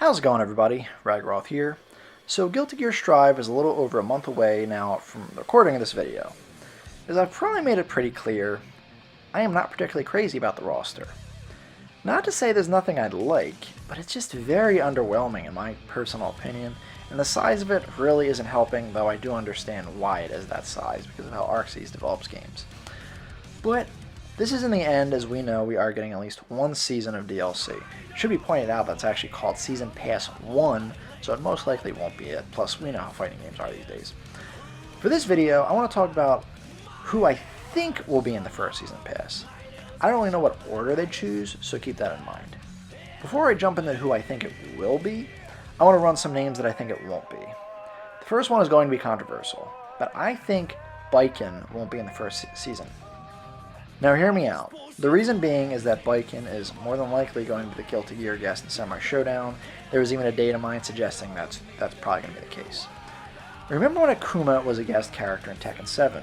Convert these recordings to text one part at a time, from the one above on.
How's it going, everybody? Ragroth here. So Guilty Gear Strive is a little over a month away now from the recording of this video. As I've probably made it pretty clear, I am not particularly crazy about the roster. Not to say there's nothing I'd like, but it's just very underwhelming in my personal opinion, and the size of it really isn't helping, though I do understand why it is that size because of how ArcSys develops games. But this is in the end, as we know, we are getting at least one season of DLC. It should be pointed out that's actually called Season Pass 1, so it most likely won't be it, plus we know how fighting games are these days. For this video, I want to talk about who I think will be in the first Season Pass. I don't really know what order they choose, so keep that in mind. Before I jump into who I think it will be, I want to run some names that I think it won't be. The first one is going to be controversial, but I think Baiken won't be in the first season. Now hear me out. The reason being is that Baiken is more than likely going to be the Guilty Gear guest in Samurai Showdown. There was even a data mine suggesting that's probably going to be the case. Remember when Akuma was a guest character in Tekken 7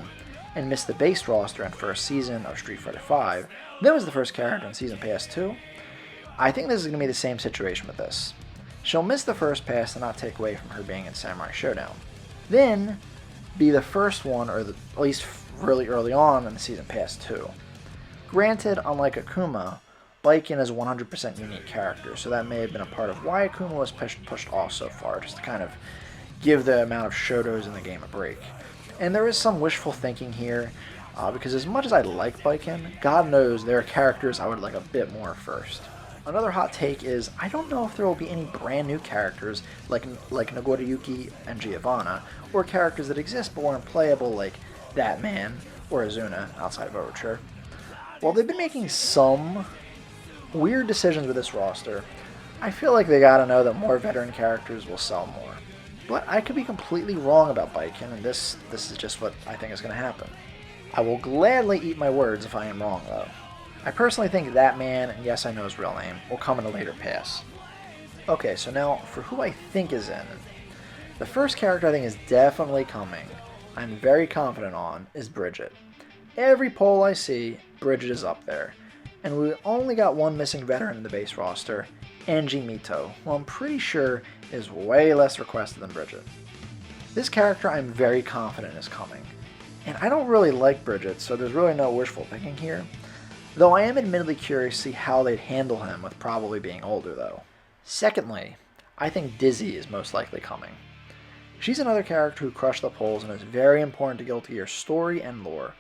and missed the base roster in first season of Street Fighter V, then was the first character in Season Pass 2? I think this is going to be the same situation with this. She'll miss the first pass and not take away from her being in Samurai Showdown. Then be the first one, or at least really early on in the Season Pass 2. Granted, unlike Akuma, Baiken is a 100% unique character, so that may have been a part of why Akuma was pushed off so far, just to kind of give the amount of Shotos in the game a break. And there is some wishful thinking here, because as much as I like Baiken, God knows there are characters I would like a bit more first. Another hot take is, I don't know if there will be any brand new characters like Nagoriyuki and Giovanna, or characters that exist but weren't playable like That Man or Azuna outside of Overture. While they've been making some weird decisions with this roster, I feel like they gotta know that more veteran characters will sell more. But I could be completely wrong about Baiken, and this is just what I think is going to happen. I will gladly eat my words if I am wrong, though. I personally think That Man, and yes I know his real name, will come in a later pass. Okay, so now for who I think is in. The first character I think is definitely coming, I'm very confident on, is Bridget. Every poll I see, Bridget is up there. And we only got one missing veteran in the base roster, Anji Mito, who I'm pretty sure is way less requested than Bridget. This character I'm very confident is coming. And I don't really like Bridget, so there's really no wishful thinking here. Though I am admittedly curious to see how they'd handle him with probably being older though. Secondly, I think Dizzy is most likely coming. She's another character who crushed the polls and is very important to Guilty Gear's story and lore.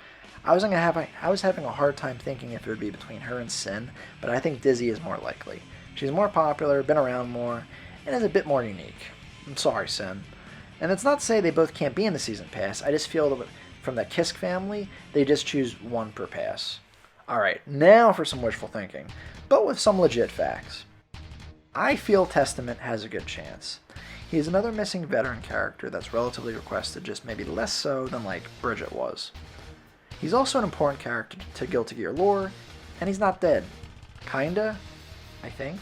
I was having a hard time thinking if it would be between her and Sin, but I think Dizzy is more likely. She's more popular, been around more, and is a bit more unique. I'm sorry, Sin. And it's not to say they both can't be in the Season Pass, I just feel that from the Kisk family, they just choose one per pass. Alright, now for some wishful thinking, but with some legit facts. I feel Testament has a good chance. He is another missing veteran character that's relatively requested, just maybe less so than like Bridget was. He's also an important character to Guilty Gear lore, and he's not dead. Kinda, I think.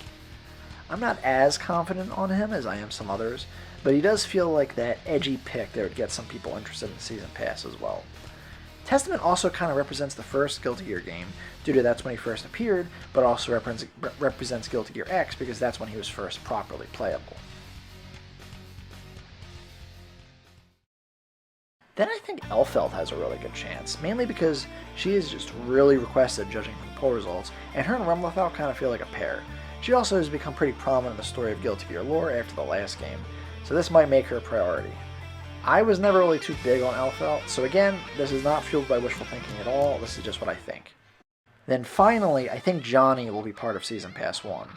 I'm not as confident on him as I am some others, but he does feel like that edgy pick that would get some people interested in Season Pass as well. Testament also kind of represents the first Guilty Gear game, due to that's when he first appeared, but also represents Guilty Gear X because that's when he was first properly playable. Then I think Elfeld has a really good chance, mainly because she is just really requested judging from poll results, and her and Revelator kind of feel like a pair. She also has become pretty prominent in the story of Guilty Gear lore after the last game, so this might make her a priority. I was never really too big on Elfeld, so again, this is not fueled by wishful thinking at all, this is just what I think. Then finally, I think Johnny will be part of Season Pass 1.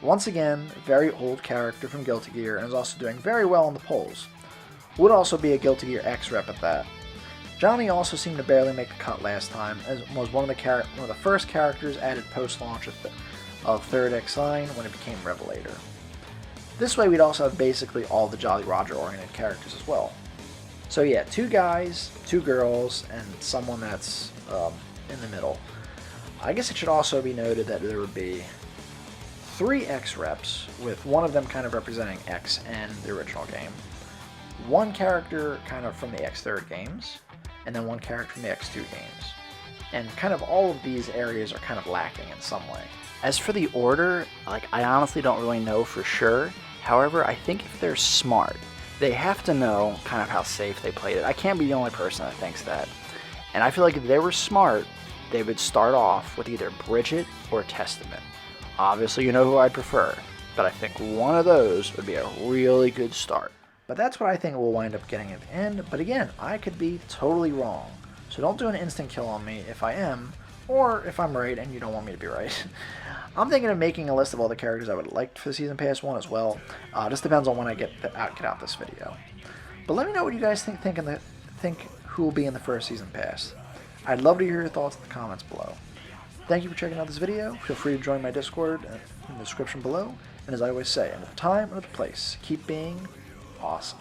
Once again, a very old character from Guilty Gear, and is also doing very well in the polls. Would also be a Guilty Gear X rep at that. Johnny also seemed to barely make the cut last time, as was one of the first characters added post-launch of Third X Sign when it became Revelator. This way we'd also have basically all the Jolly Roger oriented characters as well. So yeah, 2 guys, 2 girls, and someone that's in the middle. I guess it should also be noted that there would be 3 X reps, with one of them kind of representing X and the original game. 1 character kind of from the X3rd games, and then 1 character from the X2 games. and kind of all of these areas are kind of lacking in some way. As for the order, like, I honestly don't really know for sure. However, I think if they're smart, they have to know kind of how safe they played it. I can't be the only person that thinks that. And I feel like if they were smart, they would start off with either Bridget or Testament. Obviously, you know who I'd prefer, but I think one of those would be a really good start. But that's what I think we'll wind up getting at the end. But again, I could be totally wrong. So don't do an instant kill on me if I am, or if I'm right and you don't want me to be right. I'm thinking of making a list of all the characters I would like for Season Pass 1 as well. Just depends on when I get out this video. But let me know what you guys think who will be in the first Season Pass. I'd love to hear your thoughts in the comments below. Thank you for checking out this video. Feel free to join my Discord in the description below. And as I always say, another time, another place, keep being awesome.